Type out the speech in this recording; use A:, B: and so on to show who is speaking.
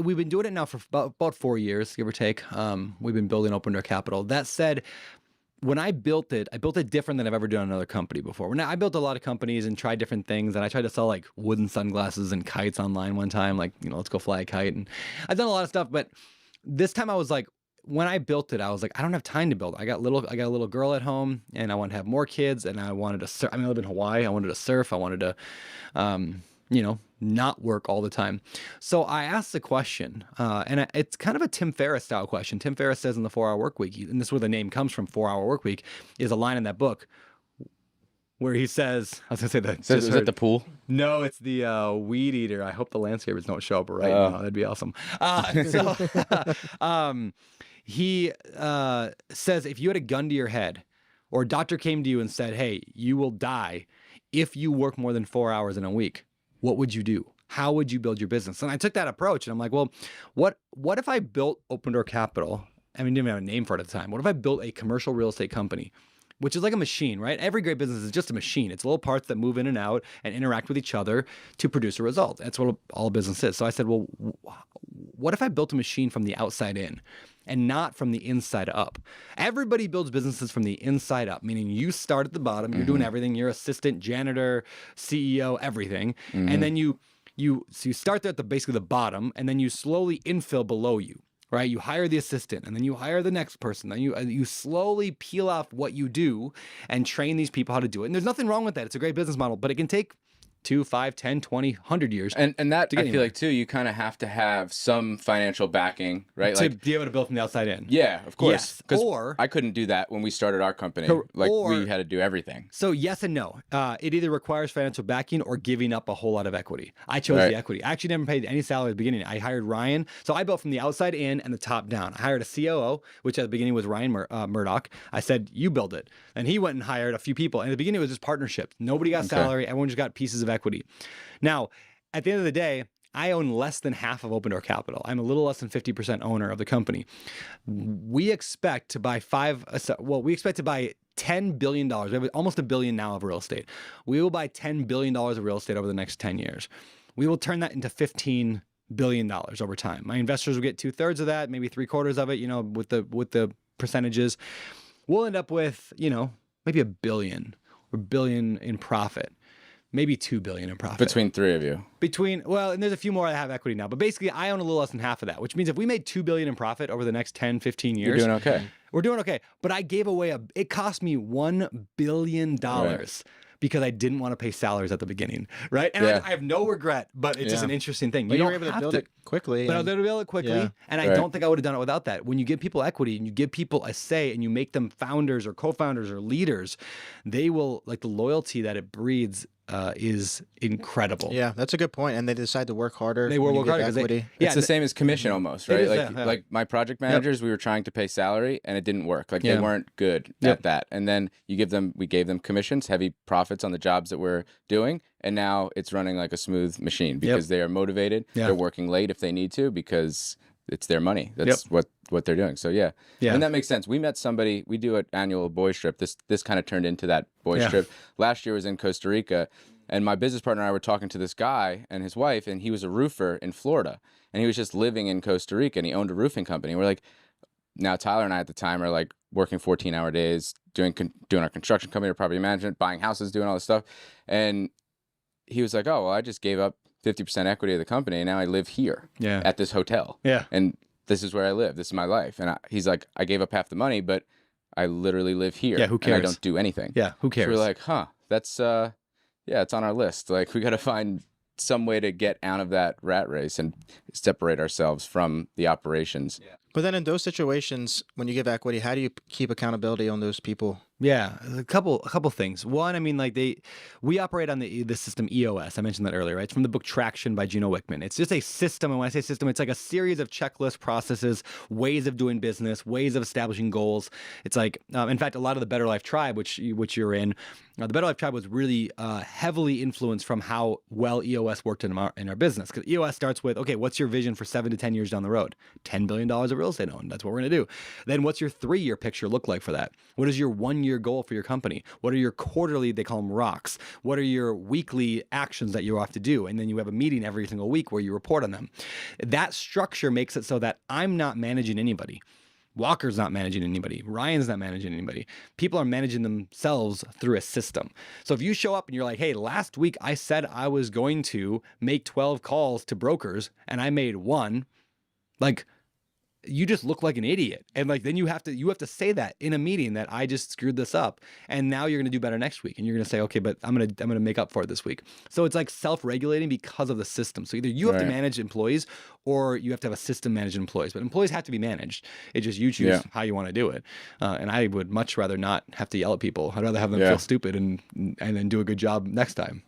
A: we've been doing it now for about 4 years, give or take. We've been building Open Door Capital. That said, when I built it different than I've ever done another company before. When I built a lot of companies and tried different things, and I tried to sell like wooden sunglasses and kites online one time, like, let's go fly a kite. And I've done a lot of stuff, but this time I was like, when I built it, I was like, I don't have time to build. I got a little girl at home, and I want to have more kids, and I wanted to surf. I live in Hawaii. I wanted to surf. I wanted to, not work all the time. So I asked the question, and it's kind of a Tim Ferriss style question. Tim Ferriss says in the 4 Hour Work Week, and this is where the name comes from, 4 Hour Work Week, is a line in that book where he says, I was gonna say that.
B: So is it the pool?
A: No, it's the weed eater. I hope the landscapers don't show up right now. That'd be awesome. He says, if you had a gun to your head, or a doctor came to you and said, hey, you will die if you work more than 4 hours in a week, what would you do? How would you build your business? And I took that approach, and I'm like, well, what if I built Open Door Capital? I mean, didn't even have a name for it at the time. What if I built a commercial real estate company, which is like a machine, right? Every great business is just a machine. It's little parts that move in and out and interact with each other to produce a result. That's what all business is. So I said, well, what if I built a machine from the outside in and not from the inside up? Everybody builds businesses from the inside up, meaning you start at the bottom, you're doing everything, you're assistant, janitor, CEO, everything. And then you start there at basically the bottom, and then you slowly infill below you. Right, you hire the assistant, and then you hire the next person. Then you slowly peel off what you do and train these people how to do it. And there's nothing wrong with that. It's a great business model, but it can take 2, 5, 10, 20, 100 years.
B: And that, I feel
A: anywhere.
B: like, too, you kind of have to have some financial backing, right?
A: To
B: Like,
A: be able to build from the outside in.
B: yeah, of course.
A: Yes.
B: Because
A: Or
B: I couldn't do that when we started our company. We had to do everything.
A: So yes and no. It either requires financial backing or giving up a whole lot of equity. I chose the equity. I actually never paid any salary at the beginning. I hired Ryan. So I built from the outside in and the top down. I hired a COO, which at the beginning was Ryan Murdoch. I said, you build it. And he went and hired a few people. And at the beginning, it was just partnership. Nobody got salary. Everyone just got pieces of equity. Now, at the end of the day, I own less than half of Open Door Capital. I'm a little less than 50% owner of the company. We expect to buy $10 billion. We have almost $1 billion now of real estate. We will buy $10 billion of real estate over the next 10 years. We will turn that into $15 billion over time. My investors will get 2/3 of that, maybe 3/4 of it, with the percentages. We'll end up with, maybe $1 billion or $1 billion in profit. Maybe $2 billion in profit.
B: Between three of you.
A: And there's a few more that have equity now. But basically, I own a little less than half of that, which means if we made $2 billion in profit over the next 10, 15 years.
B: You're doing okay.
A: We're doing okay. But I gave away it cost me $1 billion because I didn't want to pay salaries at the beginning, right? And I have no regret, but it's just an interesting thing.
C: But you were able to build it quickly.
A: But I was able to build it quickly, and I don't think I would have done it without that. When you give people equity and you give people a say and you make them founders or co-founders or leaders, they will, like, the loyalty that it breeds is incredible.
C: Yeah, that's a good point. And they decide to work harder.
A: They will work harder because
B: it's the same as commission almost, right?
A: Is,
B: like my project managers, we were trying to pay salary and it didn't work. Like they weren't good at that. And then we gave them commissions, heavy profits on the jobs that we're doing. And now it's running like a smooth machine because they are motivated. They're working late if they need to because it's their money. That's what they're doing. So yeah. And that makes sense. We met somebody, we do an annual boys trip. This kind of turned into that boys trip. Last year was in Costa Rica, and my business partner and I were talking to this guy and his wife, and he was a roofer in Florida, and he was just living in Costa Rica, and he owned a roofing company. We're like, now Tyler and I at the time are like working 14-hour days, doing our construction company or property management, buying houses, doing all this stuff. And he was like, oh, well, I just gave up 50% equity of the company, and now I live here at this hotel. And this is where I live. This is my life. And he's like, I gave up half the money, but I literally live here.
A: Yeah, who cares?
B: And I don't do anything.
A: Yeah, who cares?
B: So we're like, that's, it's on our list. Like, we got to find some way to get out of that rat race and separate ourselves from the operations.
C: But then in those situations, when you give equity, how do you keep accountability on those people?
A: Yeah, a couple things. One, I mean, like we operate on the system EOS. I mentioned that earlier, right? It's from the book Traction by Gino Wickman. It's just a system, and when I say system, it's like a series of checklist processes, ways of doing business, ways of establishing goals. It's like, in fact, a lot of the Better Life Tribe, which you're in, the Better Life Tribe was really heavily influenced from how well EOS worked in our business. Because EOS starts with, okay, what's your vision for 7 to 10 years down the road? $10 billion of real estate owned. That's what we're going to do. Then what's your 3-year picture look like for that? What does your 1-year 3-year goal for your company? What are your quarterly, they call them rocks? What are your weekly actions that you have to do? And then you have a meeting every single week where you report on them. That structure makes it so that I'm not managing anybody. Walker's not managing anybody. Ryan's not managing anybody. People are managing themselves through a system. So if you show up and you're like, hey, last week I said I was going to make 12 calls to brokers and I made 1, like, you just look like an idiot. And like, then you have to say that in a meeting that I just screwed this up. And now you're going to do better next week. And you're going to say, okay, but I'm going to make up for it this week. So it's like self-regulating because of the system. So either you have to manage employees or you have to have a system manage employees, but employees have to be managed. It's just you choose how you want to do it. And I would much rather not have to yell at people. I'd rather have them feel stupid and then do a good job next time.